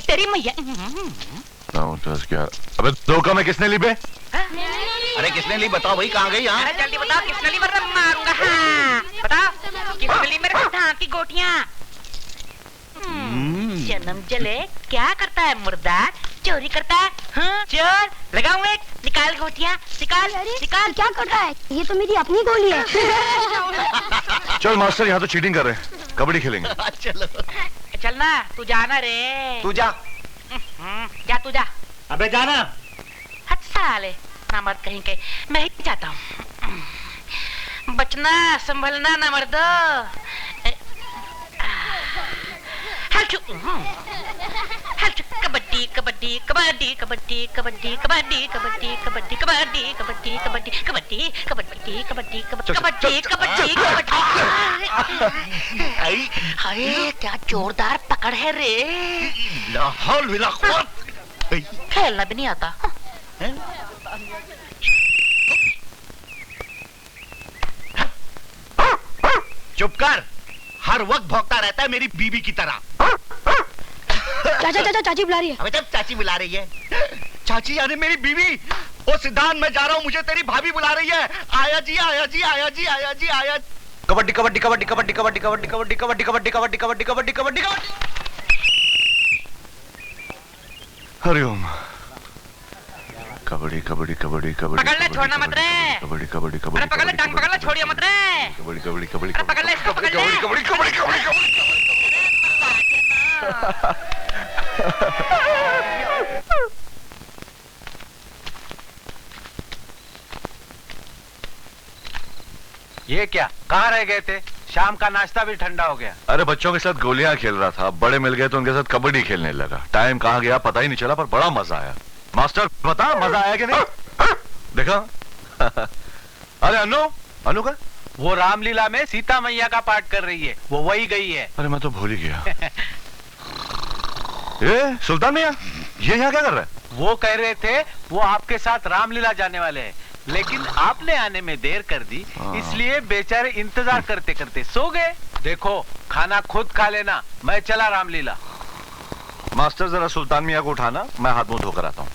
तेरी मैया। अबे धोखा में किसने ली बे? अरे किसने ली बताओ भाई, कहाँ गई? यहाँ जल्दी बताओ किसने ली, वरना मारूंगा। हाँ बताओ किसने ली मेरे धान की गोटियां? जन्म जले क्या करता है मुर्दा? चोरी करता है। हाँ चोर लगाऊंगा एक, निकाल गोटियां, निकाल निकाल। क्या करता है? ये तो मेरी अपनी गोली है। चल मास्टर, यहाँ तो चीटिंग कर रहे हैं, कबड्डी खेलेंगे। चलो चलना, तू जाना रे। तू जा। जा तू जा। अबे जाना। हट साले ना मर्द कहीं के, मैं ही जाता हूँ। बचना संभलना ना मर्दो। कबड्डी कबड्डी कबड्डी कबड्डी कबड्डी कबड्डी कबड्डी कबड्डी कबड्डी कबड्डी कबड्डी कबड्डी कबड्डी कबड्डी कबड्डी कबड्डी कबड्डी। अरे क्या जोरदार पकड़ है रे। लाहौल विला कुव्वत। खेलना भी नहीं आता। चुप कर, हर वक्त भौंकता रहता है मेरी बीवी की तरह। चाचा चाचा चाची बुला रही है। अबे जब चाची बुला रही है, चाची यानी मेरी बीवी। ओ सिद्धांत मैं जा रहा हूँ, मुझे तेरी भाभी बुला रही है। आया जी आया जी आया जी आया जी आया। कबड्डी कबड्डी कबड्डी कबड्डी कबड्डी कबड्डी कबड्डी कबड्डी कबड्डी कबड्डी कबड्डी कबड्डी कबड्डी कबड्डी। हरिओम। कबड्डी कबड्डी कबड्डी कबड्डी। पकड़ ले, छोड़ना मत रे। कबड्डी कबड्डी कबड्डी। अरे पकड़ ले, टांग पकड़ ले, छोड़िए मत रे। कबड्डी कबड्डी कबड्डी। अरे पकड़ ले, इसको पकड़ ले। कबड्डी कबड्डी कबड्डी कबड्डी। ये क्या, कहाँ रह गए थे? शाम का नाश्ता भी ठंडा हो गया। अरे बच्चों के साथ गोलियां खेल रहा था, बड़े मिल गए तो उनके साथ कबड्डी खेलने लगा। टाइम कहाँ गया पता ही नहीं चला, पर बड़ा मजा आया। मास्टर बता, मजा आया कि नहीं? देखा? अरे अनु, अनु का? वो रामलीला में सीता मैया का पाठ कर रही है, वो वही गई है। अरे मैं तो भूल ही गया। ये सुल्तान मियां, ये यहाँ क्या कर रहा है? वो कह रहे थे वो आपके साथ रामलीला जाने वाले हैं, लेकिन आपने आने में देर कर दी, इसलिए बेचारे इंतजार करते करते सो गए। देखो खाना खुद खा लेना, मैं चला रामलीला। मास्टर जरा सुल्तान मियां को उठाना, मैं हाथ मुंह धोकर आता हूँ।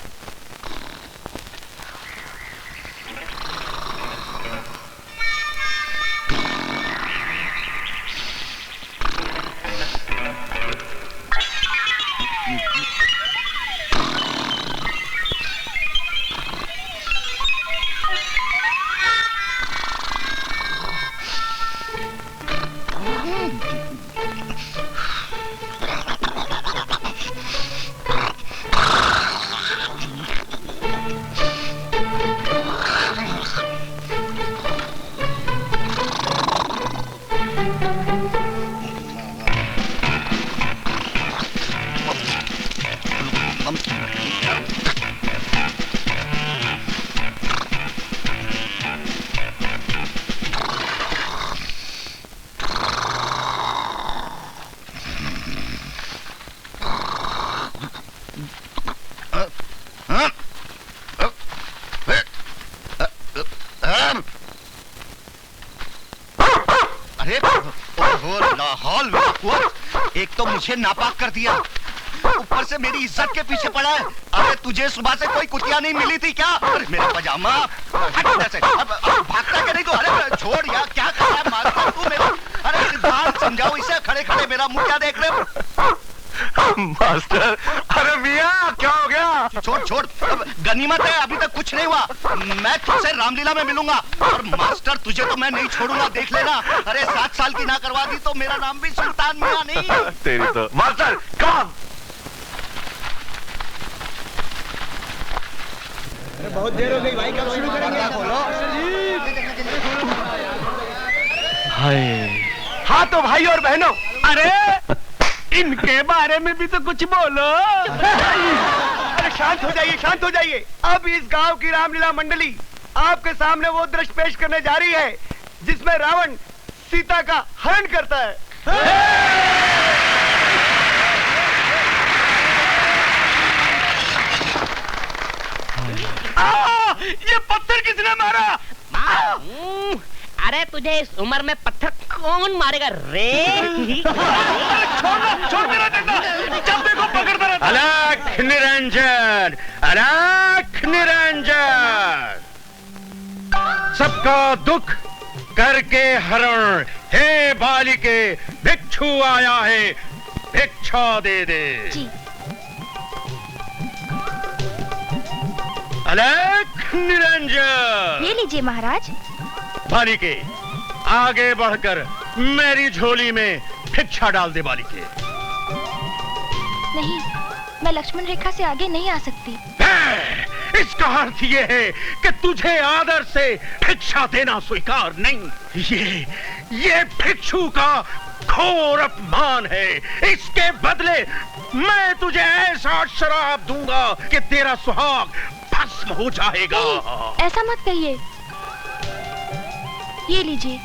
एक तो मुझे नापाक कर दिया, ऊपर से मेरी इज्जत के पीछे पड़ा है। अरे तुझे सुबह से कोई कुतिया नहीं मिली थी क्या? अरे मेरा पजामा अब भागता क्या नहीं तो? अरे छोड़ यार, क्या कर रहा है? मारता तू मेरा। अरे सिद्धांत समझाओ इसे, खड़े खड़े मेरा मुंह क्या देख रहे हो? मास्टर, अरे मियां क्या हो गया? छोड़ छोड़, गनीमत है अभी तक कुछ नहीं हुआ। मैं तुझसे रामलीला में मिलूंगा, और मास्टर तुझे तो मैं नहीं छोड़ूंगा, देख लेना। अरे 7 साल की ना करवा दी तो मेरा नाम भी सुल्तान मियां नहीं। तेरी तो मास्टर काम। बहुत देर हो गई भाई, कब शुरू करेंगे? हाय। हाँ तो भाई और बहनों, अरे इनके बारे में भी तो कुछ बोलो। अरे शांत हो जाइए, शांत हो जाइए। अब इस गांव की रामलीला मंडली आपके सामने वो दृश्य पेश करने जा रही है जिसमें रावण सीता का हरण करता है। ये पत्थर किसने मारा? अरे तुझे इस उम्र में पत्थर कौन मारेगा रे? छोड़ मेरा डंडा, जब देखो पकड़ता रहता अलख निरंजन, अलख निरंजन। सबका दुख करके हरण, हे बालिके भिक्षु आया है, भिक्षा दे दे। जी। अलख निरंजन। ये लीजिए महाराज। बालिके आगे बढ़कर मेरी झोली में भिक्षा डाल दे बालिके। नहीं, मैं लक्ष्मण रेखा से आगे नहीं आ सकती। इसका अर्थ ये है कि तुझे आदर से भिक्षा देना स्वीकार नहीं। ये भिक्षु का घोर अपमान है। इसके बदले मैं तुझे ऐसा शराब दूंगा कि तेरा सुहाग भस्म हो जाएगा। नहीं, ऐसा मत कहिए। ये लीजिए।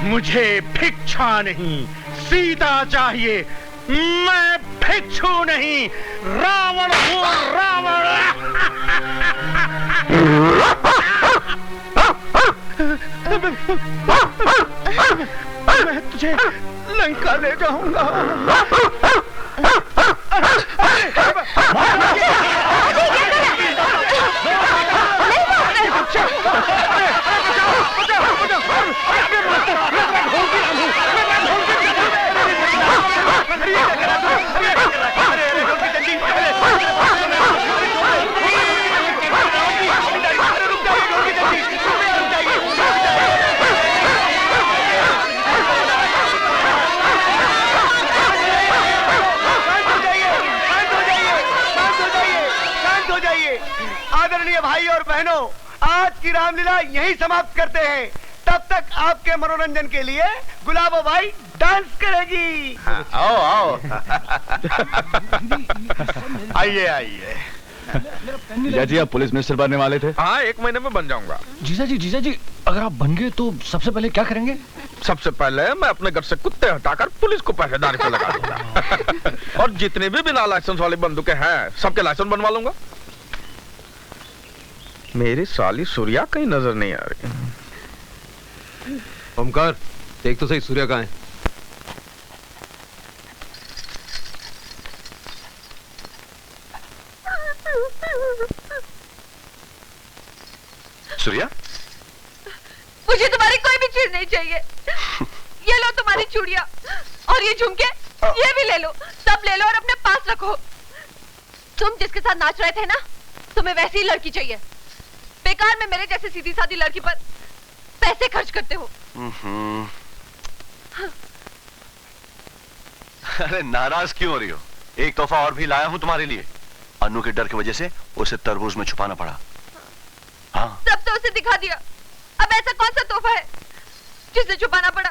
मुझे भिक्षा नहीं, सीता चाहिए। मैं भिक्षु नहीं, रावण हूँ, रावण। मैं तुझे लंका ले जाऊंगा। आदरणीय भाई और बहनों, आज की रामलीला यहीं समाप्त करते हैं। तब तक आपके मनोरंजन के लिए गुलाबो भाई डांस करेगी। आओ आओ। आइए आइए। जीजा जी, आप पुलिस मिनिस्टर बनने वाले थे? हाँ, 1 महीने में बन जाऊंगा। जीजा जी, अगर आप बन गए तो सबसे पहले क्या करेंगे? सबसे पहले मैं अपने घर से कुत्ते हटाकर पुलिस को पहरेदारी पे लगा दूंगा। और जितने भी बिना लाइसेंस वाली बंदूकें हैं, सबके लाइसेंस बनवा लूंगा। मेरी साली सूर्या कहीं नजर नहीं आ रही। ओमकार, देख तो सही सूर्या कहाँ है? सूर्या, मुझे तुम्हारी कोई भी चीज नहीं चाहिए। ये लो तुम्हारी चूड़ियां और ये झुमके, ये भी ले लो, सब ले लो और अपने पास रखो। तुम जिसके साथ नाच रहे थे ना, तुम्हें वैसी ही लड़की चाहिए। बेकार में मेरे जैसे सीधी सादी लड़की पर पैसे खर्च करते हो। अरे नाराज क्यों हो रही हो? एक तोहफा और भी लाया हूं तुम्हारे लिए। अन्नू के डर की वजह से उसे तरबूज में छुपाना पड़ा। हाँ। सब तो उसे दिखा दिया, अब ऐसा कौन सा तोहफा है जिसे छुपाना पड़ा?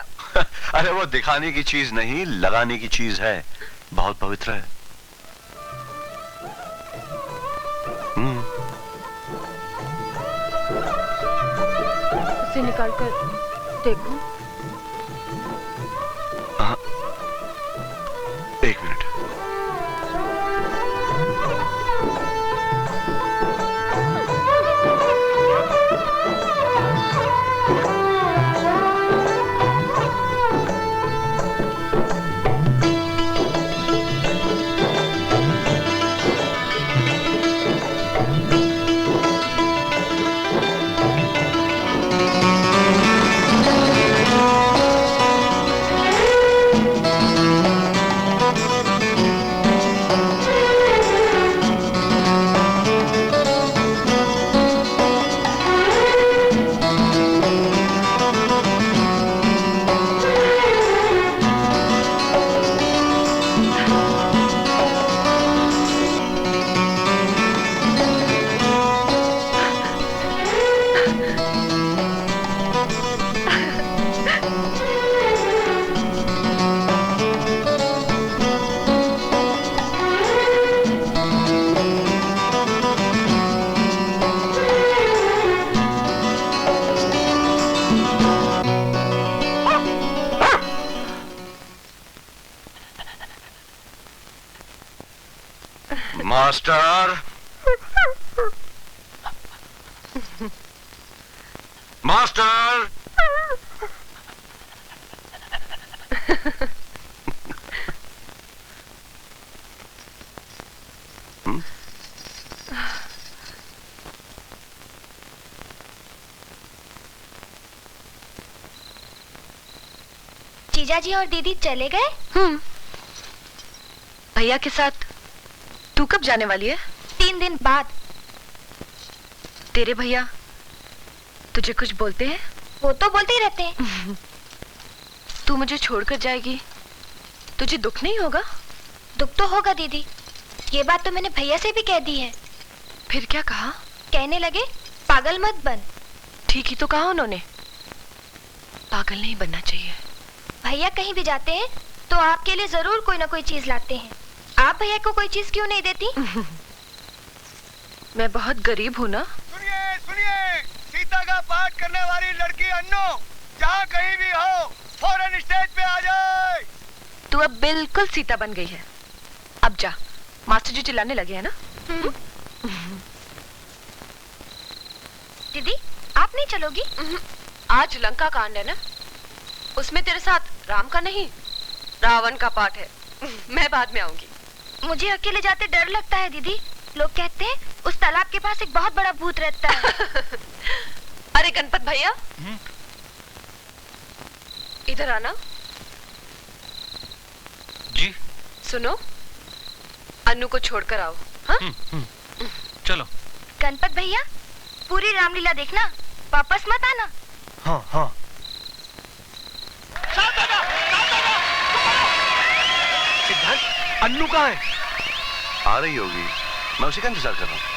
अरे वो दिखाने की चीज नहीं, लगाने की चीज है। बहुत पवित्र है। उसे निकाल कर देखो। हाँ। 1 मिनट। मास्टर, मास्टर, जीजाजी और दीदी चले गए? भैया के साथ तू कब जाने वाली है? 3 दिन बाद। तेरे भैया तुझे कुछ बोलते हैं? वो तो बोलते ही रहते हैं। तू मुझे छोड़कर जाएगी, तुझे दुख नहीं होगा? दुख तो होगा दीदी, ये बात तो मैंने भैया से भी कह दी है। फिर क्या कहा? कहने लगे पागल मत बन। ठीक ही तो कहा उन्होंने, पागल नहीं बनना चाहिए। भैया कहीं भी जाते हैं तो आपके लिए जरूर कोई ना कोई चीज लाते हैं। आप भैया को कोई चीज क्यों नहीं देती? मैं बहुत गरीब हूँ ना। सुनिए सुनिए, सीता का पाठ करने वाली लड़की अन्नू जहाँ कहीं भी हो फौरन स्टेज पे आ जाए। तू अब बिल्कुल सीता बन गई है। अब जा, मास्टर जी चिल्लाने लगे हैं ना। दीदी आप नहीं चलोगी? आज लंका कांड है ना, उसमें तेरे साथ राम का नहीं रावण का पाठ है। मैं बाद में आऊंगी। मुझे अकेले जाते डर लगता है दीदी। लोग कहते हैं उस तालाब के पास एक बहुत बड़ा भूत रहता है। अरे गणपत भैया, इधर आना। जी। सुनो, अन्नू को छोड़कर आओ। हाँ? चलो। गणपत भैया पूरी रामलीला देखना, वापस मत आना। हाँ हाँ। सिद्धार्थ, अन्नू कहाँ है? आ रही होगी, मैं उसी का इंतजार कर रहा हूँ।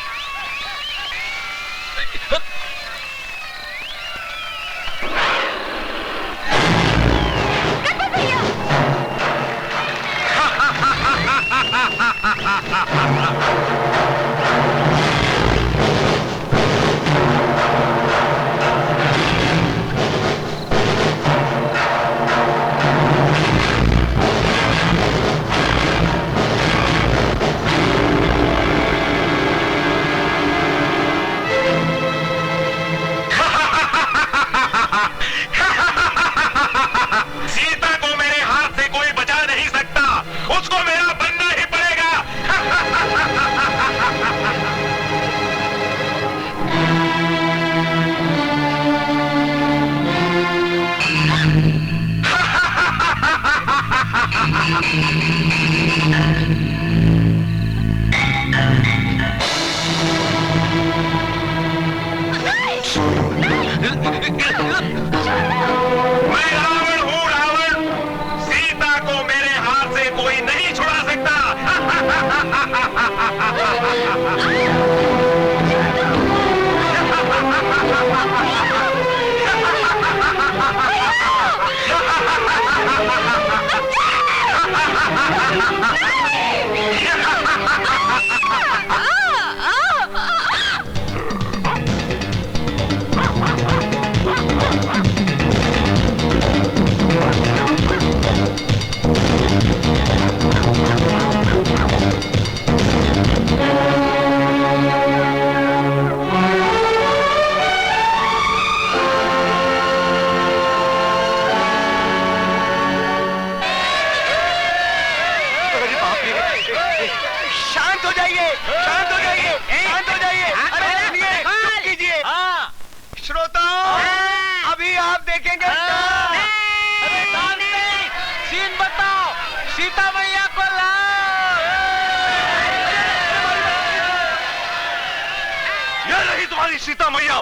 सीता मैया